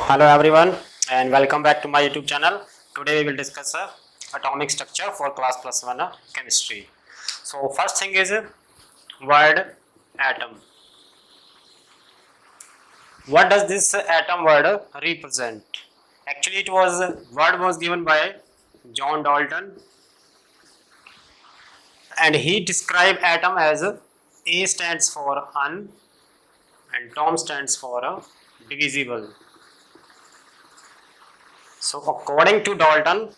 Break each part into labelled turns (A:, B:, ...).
A: Hello everyone and welcome back to my YouTube channel. Today we will discuss atomic structure for class plus 1 chemistry. So first thing is word atom. What does this atom word represent? Actually it was word was given by John Dalton and he described atom as A stands for un and Tom stands for divisible. So according to Dalton,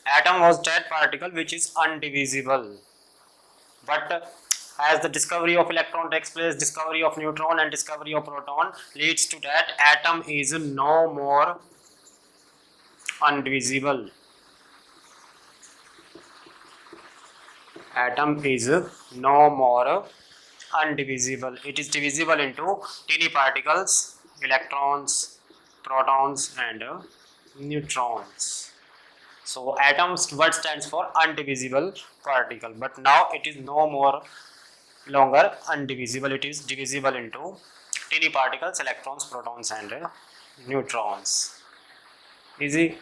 A: atom was that particle which is undivisible. But as the discovery of electron takes place, discovery of neutron and discovery of proton leads to that atom is no more undivisible. Atom is no more undivisible. It is divisible into teeny particles, electrons, protons and neutrons. So atom's word stands for undivisible particle, but now it is no more longer undivisible. It is divisible into teeny particles, electrons, protons and neutrons. Easy.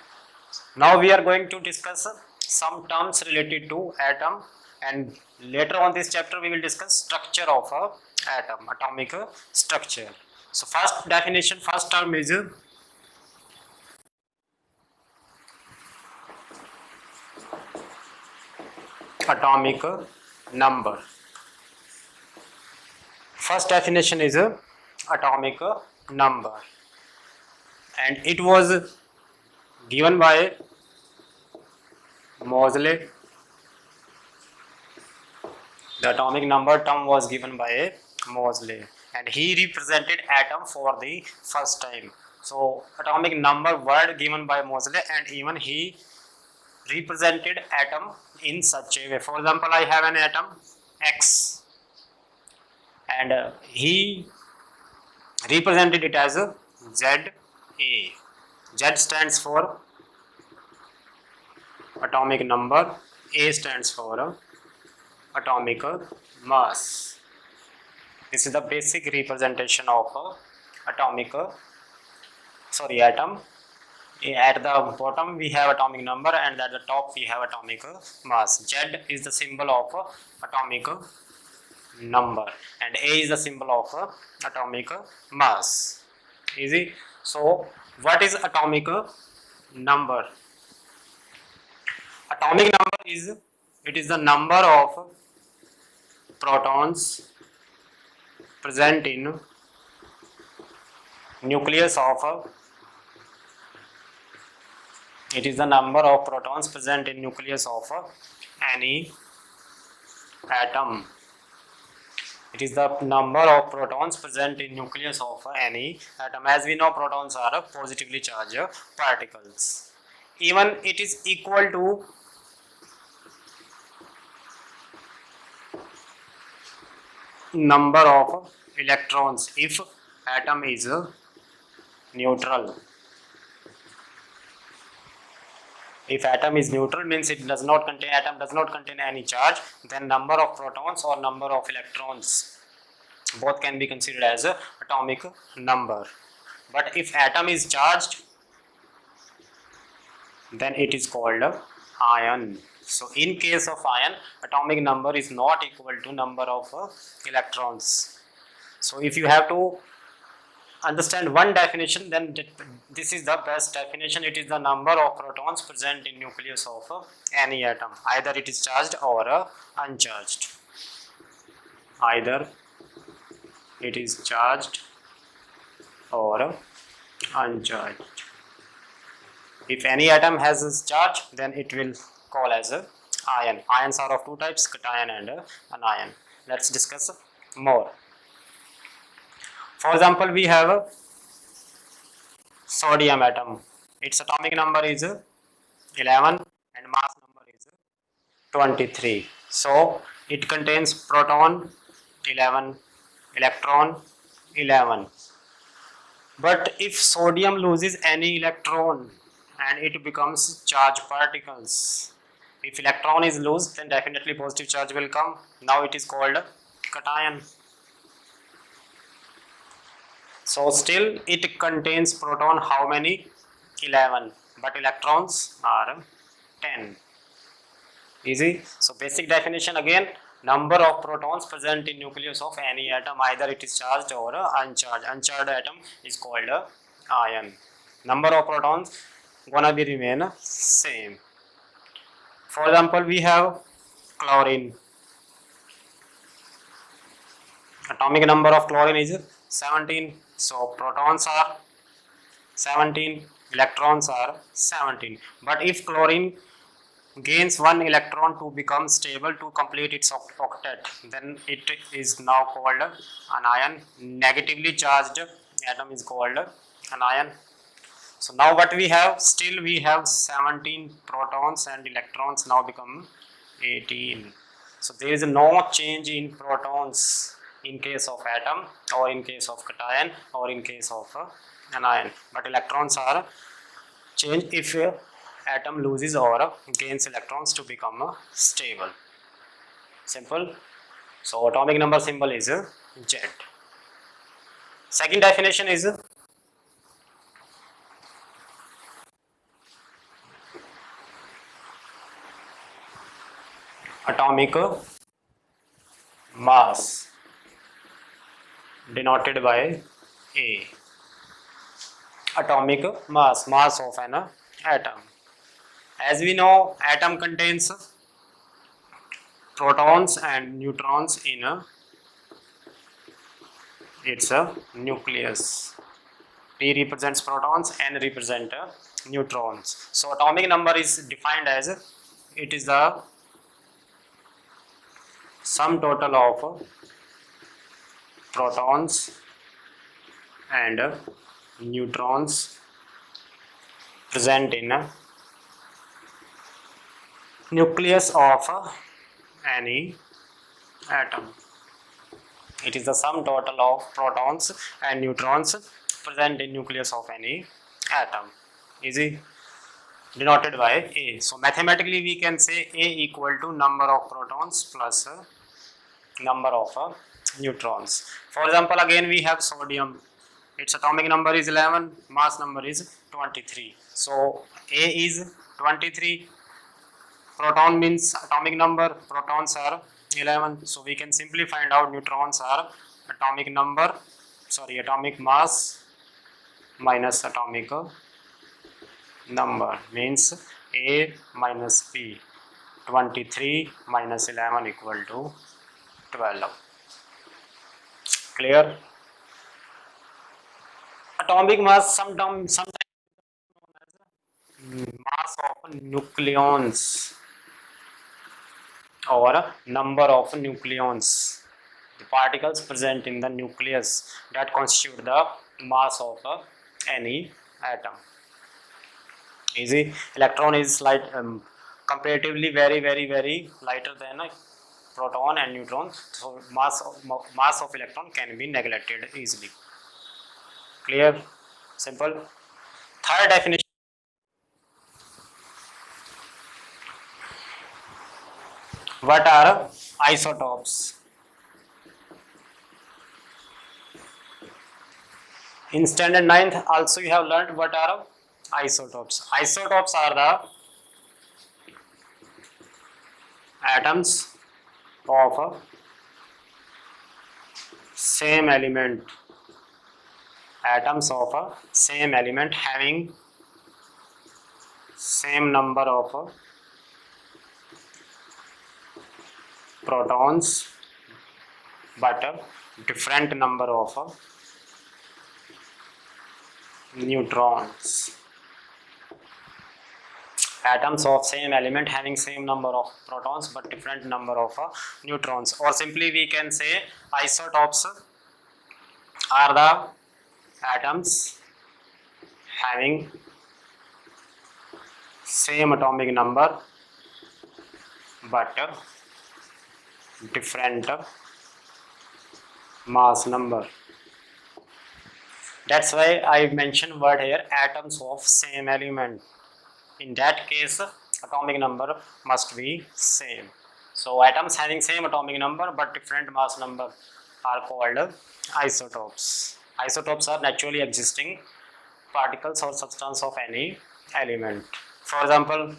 A: Now we are going to discuss some terms related to atom, and later on this chapter we will discuss structure of a atom, atomic structure. So first definition, first term is atomic number. First definition is atomic number, and it was given by Moseley. The atomic number term was given by Moseley and he represented atom for the first time. So atomic number word given by Moseley, and even he represented atom in such a way. For example, I have an atom X and he represented it as a ZA. Z stands for atomic number, A stands for atomic mass. This is the basic representation of atom. At the bottom we have atomic number and at the top we have atomic mass. Z is the symbol of atomic number and A is the symbol of atomic mass. Easy. So what is atomic number? Atomic number is, it is the number of protons present in nucleus of it is the number of protons present in nucleus of any atom. It is the number of protons present in nucleus of any atom. As we know, protons are positively charged particles. Even it is equal to number of electrons if atom is neutral. If atom is neutral means it does not contain, atom does not contain any charge, then number of protons or number of electrons both can be considered as a atomic number. But if atom is charged, then it is called ion. So in case of ion, atomic number is not equal to number of electrons. So if you have to understand one definition, then this is the best definition. It is the number of protons present in nucleus of any atom. Either it is charged or uncharged. Either it is charged or uncharged. If any atom has this charge, then it will call as a ion. Ions are of two types, cation and anion. Let's discuss more. For example, we have a sodium atom. Its atomic number is 11 and mass number is 23. So it contains proton 11, electron 11. But if sodium loses any electron and it becomes charged particles, if electron is lost, then definitely positive charge will come. Now it is called cation. So still it contains proton how many? 11, but electrons are 10. Easy. So basic definition again, number of protons present in nucleus of any atom, either it is charged or uncharged. Uncharged atom is called ion. Number of protons gonna be remain same. For example, we have chlorine. Atomic number of chlorine is 17. So protons are 17, electrons are 17. But if chlorine gains one electron to become stable to complete its octet, then it is now called an ion. Negatively charged atom is called an ion. So now what we have, still we have 17 protons and electrons now become 18. So there is no change in protons in case of atom or in case of cation or in case of an ion, but electrons are changed if atom loses or gains electrons to become stable. Simple. So atomic number symbol is Z. Second definition is atomic mass, denoted by A. Atomic mass, mass of an atom. As we know, atom contains protons and neutrons in its nucleus. P represents protons, N represent neutrons. So atomic number is defined as it is the sum total of protons and neutrons present in nucleus of any atom. It is the sum total of protons and neutrons present in nucleus of any atom. Easy. Denoted by A. So mathematically we can say A equal to number of protons plus number of neutrons. For example, again we have sodium. Its atomic number is 11, mass number is 23. So A is 23. Proton means atomic number, protons are 11. So we can simply find out neutrons are atomic mass minus atomic number, means A minus B. 23 minus 11 equal to 12. Clear? Atomic mass sometimes known as mass of nucleons or number of nucleons, the particles present in the nucleus that constitute the mass of any atom. Easy. Electron is light, comparatively very lighter than a proton and neutron, so mass of electron can be neglected easily. Clear? Simple. Third definition. What are isotopes? In standard 9th also you have learned what are isotopes. Isotopes are the atoms of same element. Atoms of a same element having same number of protons but a different number of neutrons. Atoms of same element having same number of protons but different number of neutrons, or simply we can say isotopes are the atoms having same atomic number but different mass number. That's why I mentioned word here, atoms of same element. In that case, atomic number must be same. So atoms having same atomic number but different mass number are called isotopes. Isotopes are naturally existing particles or substance of any element. For example,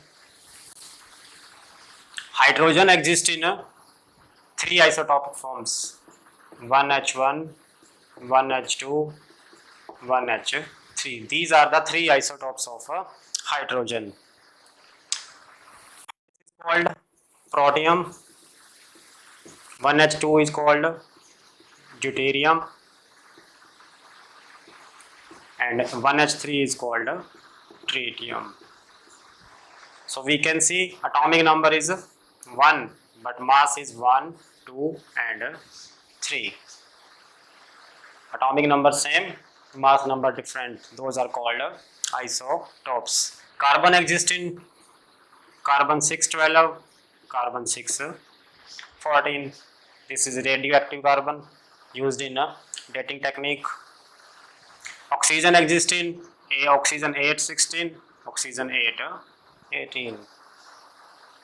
A: hydrogen exists in three isotopic forms: 1H1, 1H2, 1H3. These are the three isotopes of hydrogen. It's called protium. 1H2 is called deuterium, and 1H3 is called tritium. So we can see atomic number is 1, but mass is 1, 2 and 3. Atomic number same, mass number different. Those are called isotopes. Carbon exists in carbon 612, carbon 614. This is radioactive carbon used in a dating technique. Oxygen exists in oxygen 816, oxygen 818.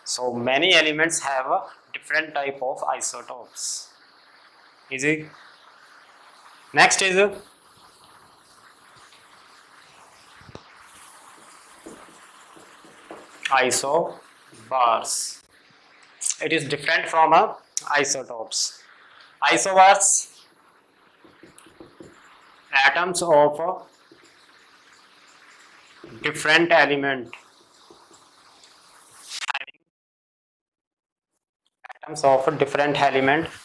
A: So many elements have a different type of isotopes. Easy. Next is isobars. It is different from isotopes. Isobars, atoms of different element,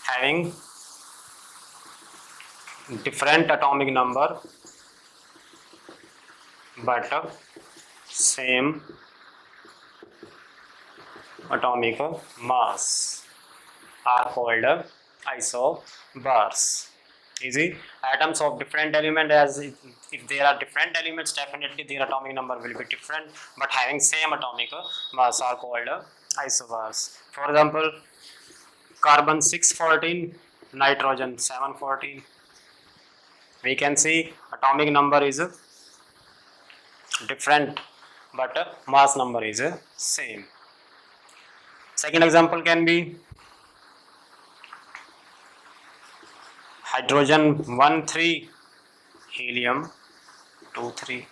A: having different atomic number but same atomic mass are called isobars. Easy. Atoms of different element, as if there are different elements, definitely their atomic number will be different, but having same atomic mass are called isobars. For example, carbon 614, nitrogen 714. We can see atomic number is different, but mass number is same. Second example can be hydrogen 13, helium 23.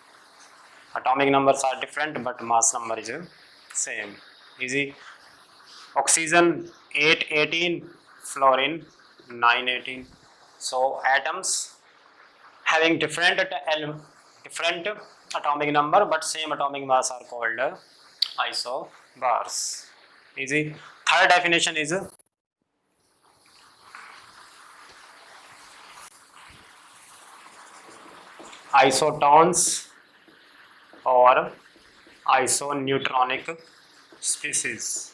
A: Atomic numbers are different, but mass number is same. Easy. Oxygen 818, fluorine 918. So atoms having different atomic number but same atomic mass are called isobars. Easy. Third definition is isotons or isoneutronic species.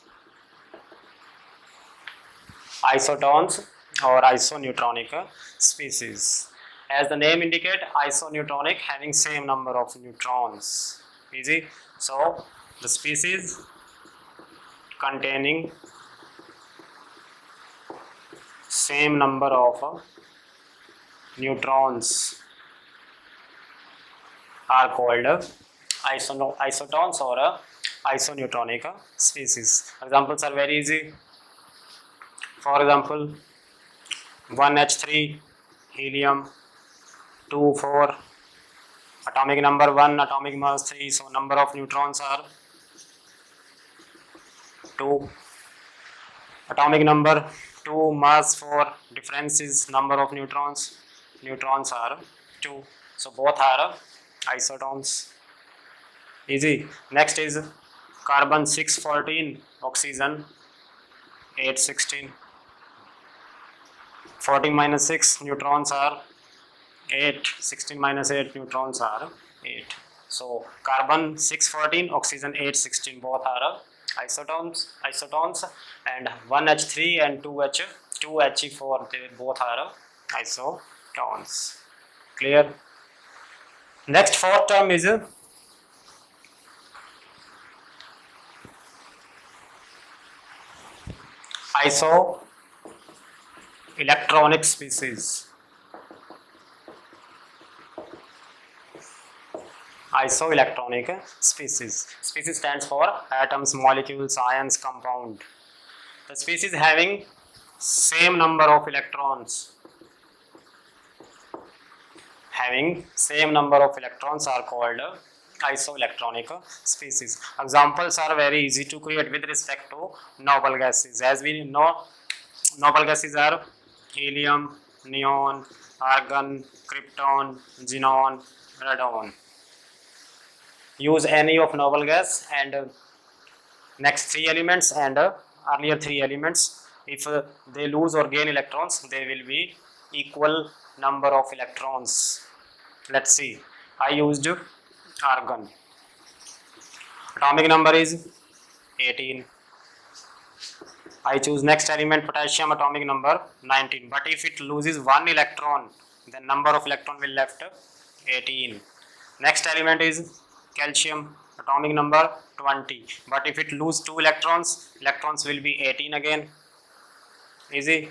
A: Isotons or isoneutronic species. As the name indicate, isoneutronic, having same number of neutrons. Easy. So the species containing same number of neutrons are called isotons or isoneutronic species. Examples are very easy. For example, 1H3, helium 2, 4, atomic number 1, atomic mass 3, so number of neutrons are 2. Atomic number 2, mass 4, difference is number of neutrons are 2. So both are isotons. Easy. Next is carbon 614, oxygen 816. 14 minus 6 neutrons are 8, 16 minus 8 neutrons are 8. So carbon 614, oxygen 816, both are isotons, and 1H3 and 2He4, they both are isotons. Clear? Next fourth term is isoelectronic species. Isoelectronic species. Species stands for atoms, molecules, ions, compound. The species having same number of electrons having same number of electrons are called isoelectronic species. Examples are very easy to create with respect to noble gases. As we know, noble gases are helium, neon, argon, krypton, xenon, radon. Use any of noble gas and next three elements and earlier three elements. If they lose or gain electrons, they will be equal number of electrons. Let's see. I used argon. Atomic number is 18. I choose next element potassium, atomic number 19. But if it loses one electron, then number of electron will left 18. Next element is calcium, atomic number 20. But if it lose two electrons, electrons will be 18 again. Easy.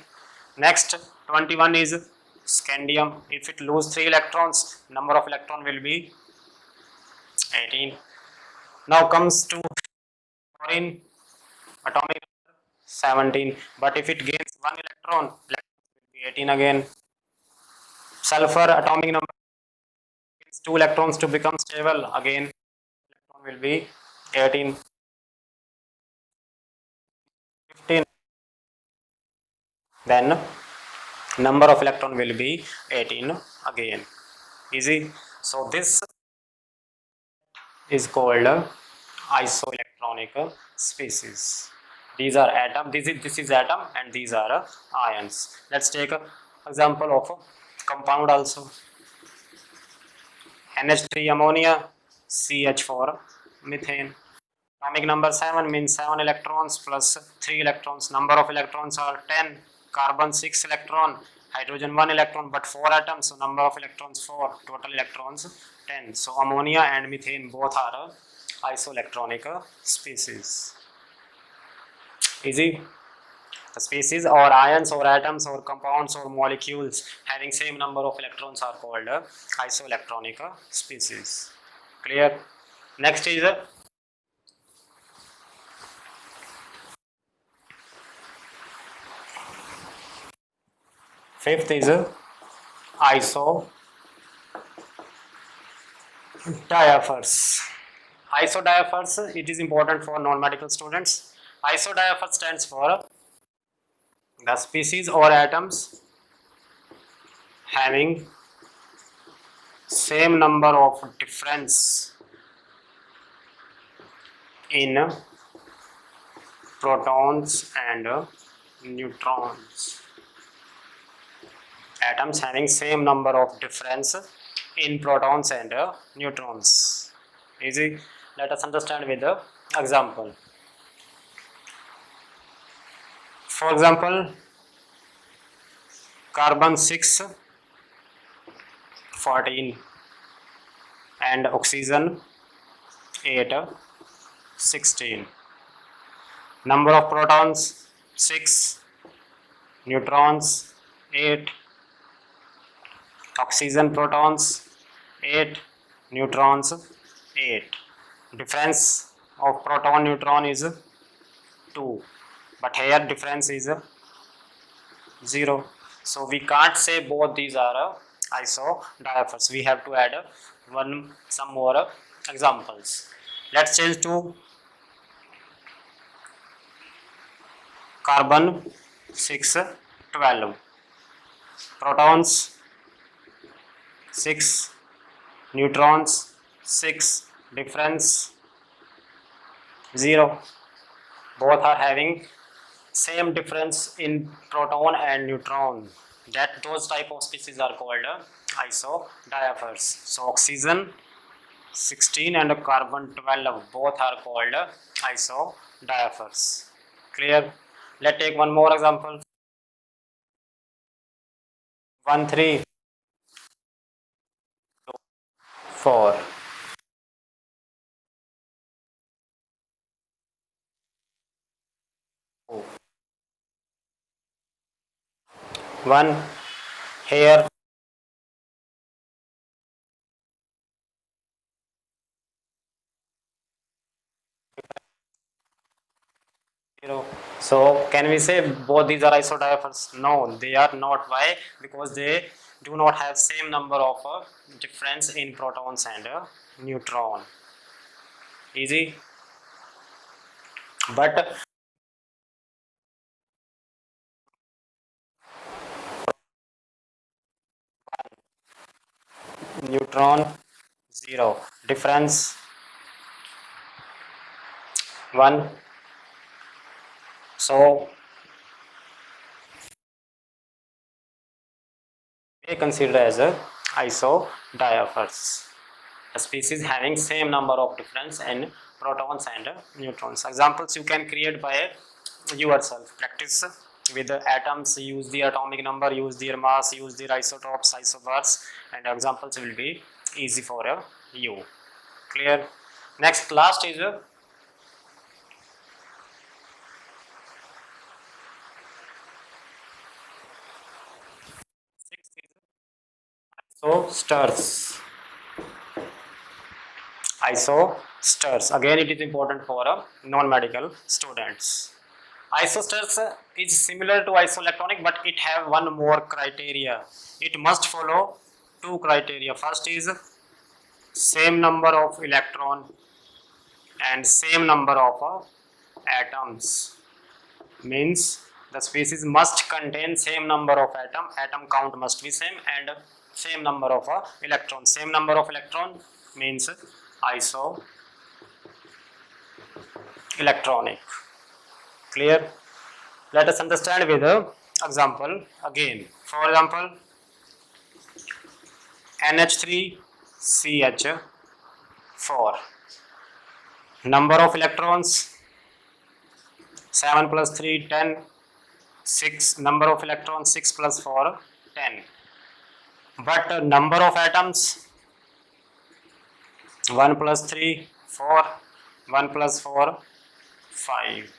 A: Next 21 is scandium. If it lose three electrons, number of electron will be 18. Now comes to chlorine, atomic number 17. But if it gains one electron, electrons will be 18 again. Sulfur, atomic number gains two electrons to become stable again. Electron will be 18. 15. Then number of electron will be 18 again. Easy. So this is called isoelectronic species. These are atom. This is atom and these are ions. Let's take an example of a compound also. NH3 ammonia, CH4 methane. Atomic number 7 means 7 electrons plus 3 electrons. Number of electrons are 10. Carbon 6 electron, hydrogen 1 electron, but 4 atoms, so number of electrons 4, total electrons 10. So ammonia and methane both are isoelectronic species. Easy. The species or ions or atoms or compounds or molecules having same number of electrons are called isoelectronic species. Clear? Next is fifth is isodiaphers. Isodiaphers, it is important for non-medical students. Isodiapher stands for the species or atoms having same number of difference in protons and neutrons. Atoms having same number of difference in protons and neutrons. Easy. Let us understand with the example. For example, carbon 6 14 and oxygen 8 16. Number of protons 6, neutrons 8, oxygen protons 8, neutrons 8. Difference of proton neutron is 2, but here difference is 0. So we can't say both these are isodiaphers. We have to add some more examples. Let's change to carbon 6 12, protons 6, neutrons 6, difference 0. Both are having same difference in proton and neutron. Those type of species are called isodiaphers. So oxygen 16 and carbon 12 both are called isodiaphers. Clear? Let's take one more example. 1 3 4. 1 here 0. So can we say both these are isodiaphers? No, they are not. Why? Because they do not have same number of difference in protons and neutron. Easy. But neutron 0, difference 1. So they consider as a isodiaphers, a species having same number of difference in protons and neutrons. Examples you can create by yourself. Practice with the atoms, use the atomic number, use their mass, use their isotopes, isobars, and examples will be easy for you. Clear? Next, last is isosters. Isosters. Again, it is important for non-medical students. Isosters is similar to isoelectronic, but it have one more criteria. It must follow two criteria. First is same number of electron and same number of atoms. Means the species must contain same number of atom count must be same, and same number of electron. Same number of electron means isoelectronic. Clear? Let us understand with the example again. For example, NH3CH4. Number of electrons 7 plus 3 10. 6. Number of electrons 6 plus 4 10. But number of atoms 1 plus 3 4. 1 plus 4 5.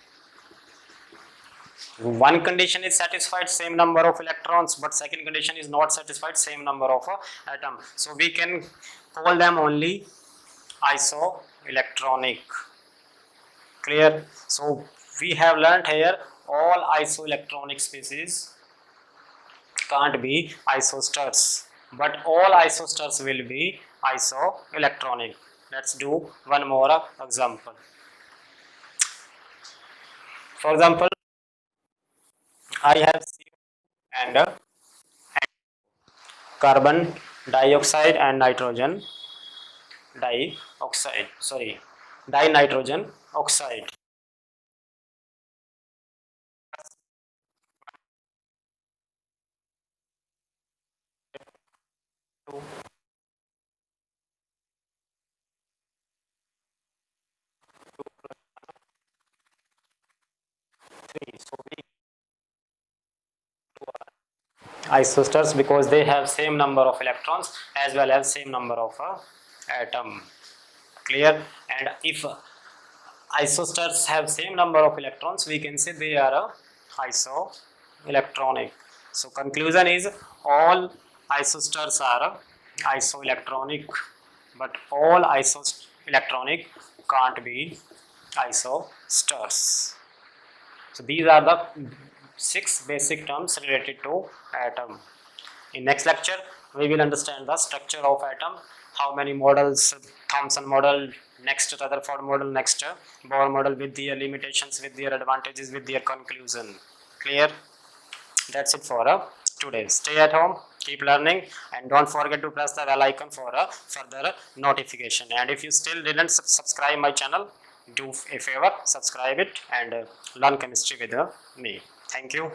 A: One condition is satisfied, same number of electrons, but second condition is not satisfied, same number of atom. So we can call them only isoelectronic. Clear? So we have learnt here all isoelectronic species can't be isosters, but all isosters will be isoelectronic. Let's do one more example. For example, I have CO and carbon dioxide and nitrogen dioxide. Sorry, dinitrogen oxide. Two, 3. So we isosters because they have same number of electrons as well as same number of atom. Clear? And if isosters have same number of electrons, we can say they are isoelectronic. So conclusion is all isosters are isoelectronic, but all isoelectronic can't be isosters. So these are the 6 basic terms related to atom. In next lecture, we will understand the structure of atom, how many models, Thomson model, next Rutherford model, next Bohr model, with their limitations, with their advantages, with their conclusion. Clear? That's it for today. Stay at home, keep learning, and don't forget to press the bell icon for further notification. And if you still didn't subscribe my channel, do a favor, subscribe it and learn chemistry with me. Thank you.